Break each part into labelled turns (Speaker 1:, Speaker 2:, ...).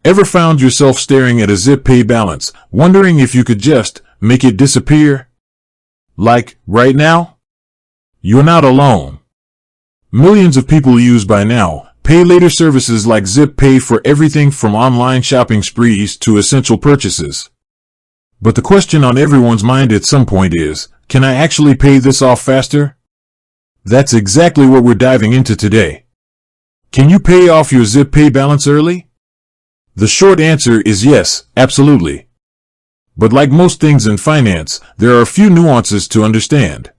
Speaker 1: Ever found yourself staring at a zip pay balance, wondering if you could just make it disappear? Like, right now? You're not alone. Millions of people use buy now, pay later services like Zip Pay for everything from online shopping sprees to essential purchases. But the question on everyone's mind at some point is, can I actually pay this off faster? That's exactly what we're diving into today. Can you pay off your Zip Pay balance early? The short answer is yes, absolutely. But like most things in finance, there are a few nuances to understand.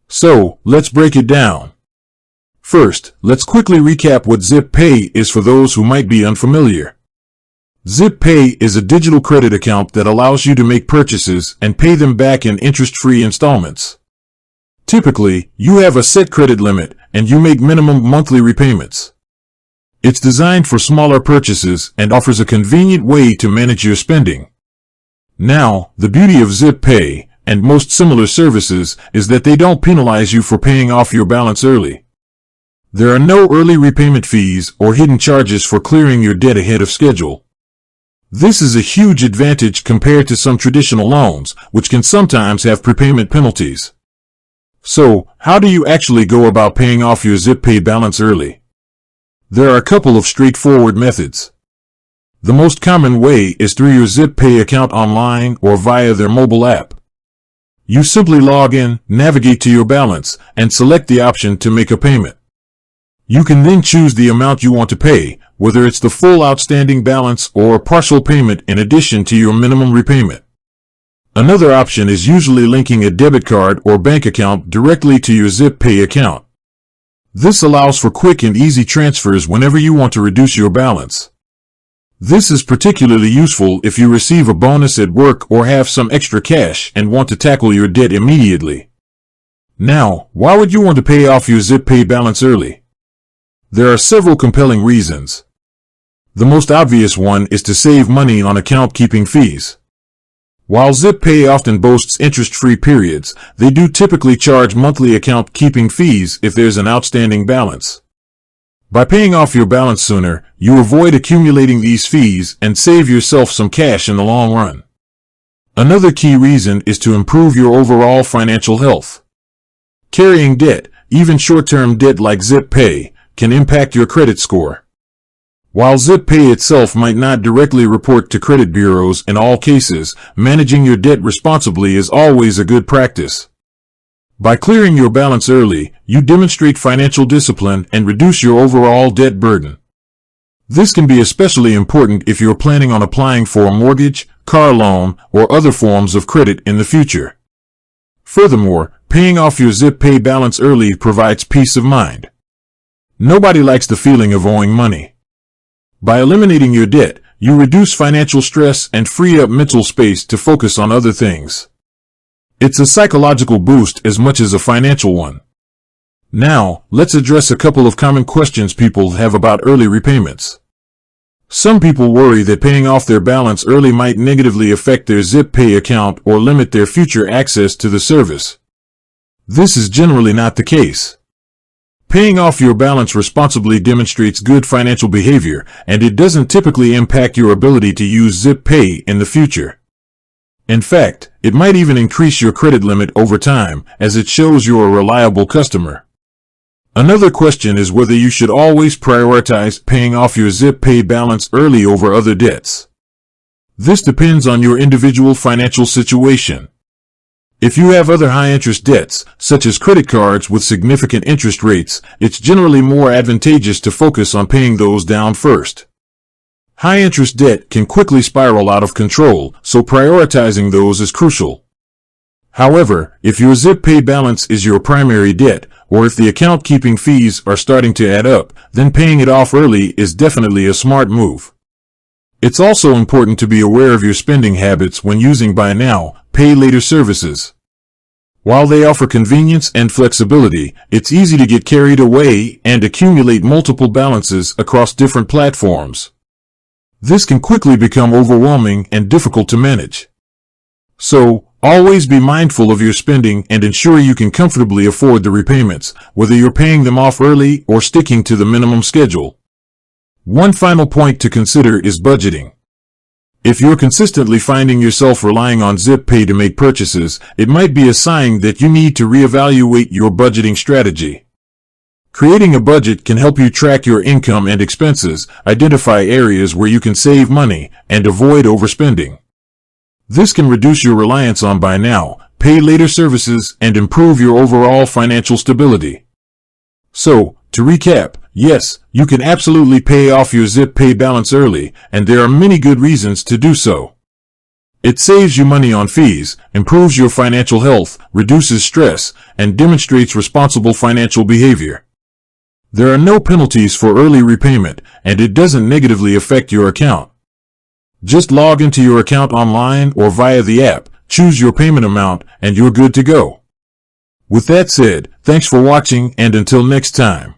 Speaker 1: So, let's break it down. First, let's quickly recap what Zip Pay is for those who might be unfamiliar. Zip Pay is a digital credit account that allows you to make purchases and pay them back in interest-free installments. Typically, you have a set credit limit and you make minimum monthly repayments. It's designed for smaller purchases and offers a convenient way to manage your spending. Now, the beauty of Zip Pay and most similar services is that they don't penalize you for paying off your balance early. There are no early repayment fees or hidden charges for clearing your debt ahead of schedule. This is a huge advantage compared to some traditional loans, which can sometimes have prepayment penalties. So, how do you actually go about paying off your Zip Pay balance early? There are a couple of straightforward methods. The most common way is through your Zip Pay account online or via their mobile app. You simply log in, navigate to your balance, and select the option to make a payment. You can then choose the amount you want to pay, whether it's the full outstanding balance or a partial payment in addition to your minimum repayment. Another option is usually linking a debit card or bank account directly to your Zip Pay account. This allows for quick and easy transfers whenever you want to reduce your balance. This is particularly useful if you receive a bonus at work or have some extra cash and want to tackle your debt immediately. Now, why would you want to pay off your Zip Pay balance early? There are several compelling reasons. The most obvious one is to save money on account keeping fees. While Zip Pay often boasts interest-free periods, they do typically charge monthly account keeping fees if there's an outstanding balance. By paying off your balance sooner, you avoid accumulating these fees and save yourself some cash in the long run. Another key reason is to improve your overall financial health. Carrying debt, even short-term debt like Zip Pay, can impact your credit score. While Zip Pay itself might not directly report to credit bureaus in all cases, managing your debt responsibly is always a good practice. By clearing your balance early, you demonstrate financial discipline and reduce your overall debt burden. This can be especially important if you're planning on applying for a mortgage, car loan, or other forms of credit in the future. Furthermore, paying off your Zip Pay balance early provides peace of mind. Nobody likes the feeling of owing money. By eliminating your debt, you reduce financial stress and free up mental space to focus on other things. It's a psychological boost as much as a financial one. Now, let's address a couple of common questions people have about early repayments. Some people worry that paying off their balance early might negatively affect their Zip Pay account or limit their future access to the service. This is generally not the case. Paying off your balance responsibly demonstrates good financial behavior, and it doesn't typically impact your ability to use Zip Pay in the future. In fact, it might even increase your credit limit over time, as it shows you're a reliable customer. Another question is whether you should always prioritize paying off your Zip Pay balance early over other debts. This depends on your individual financial situation. If you have other high-interest debts, such as credit cards with significant interest rates, it's generally more advantageous to focus on paying those down first. High-interest debt can quickly spiral out of control, so prioritizing those is crucial. However, if your Zip Pay balance is your primary debt, or if the account-keeping fees are starting to add up, then paying it off early is definitely a smart move. It's also important to be aware of your spending habits when using buy now, pay later services. While they offer convenience and flexibility, it's easy to get carried away and accumulate multiple balances across different platforms. This can quickly become overwhelming and difficult to manage. So, always be mindful of your spending and ensure you can comfortably afford the repayments, whether you're paying them off early or sticking to the minimum schedule. One final point to consider is budgeting. If you're consistently finding yourself relying on ZipPay to make purchases, it might be a sign that you need to reevaluate your budgeting strategy. Creating a budget can help you track your income and expenses, identify areas where you can save money, and avoid overspending. This can reduce your reliance on buy now, pay later services, and improve your overall financial stability. So, to recap, yes, you can absolutely pay off your ZipPay balance early, and there are many good reasons to do so. It saves you money on fees, improves your financial health, reduces stress, and demonstrates responsible financial behavior. There are no penalties for early repayment, and it doesn't negatively affect your account. Just log into your account online or via the app, choose your payment amount, and you're good to go. With that said, thanks for watching, and until next time.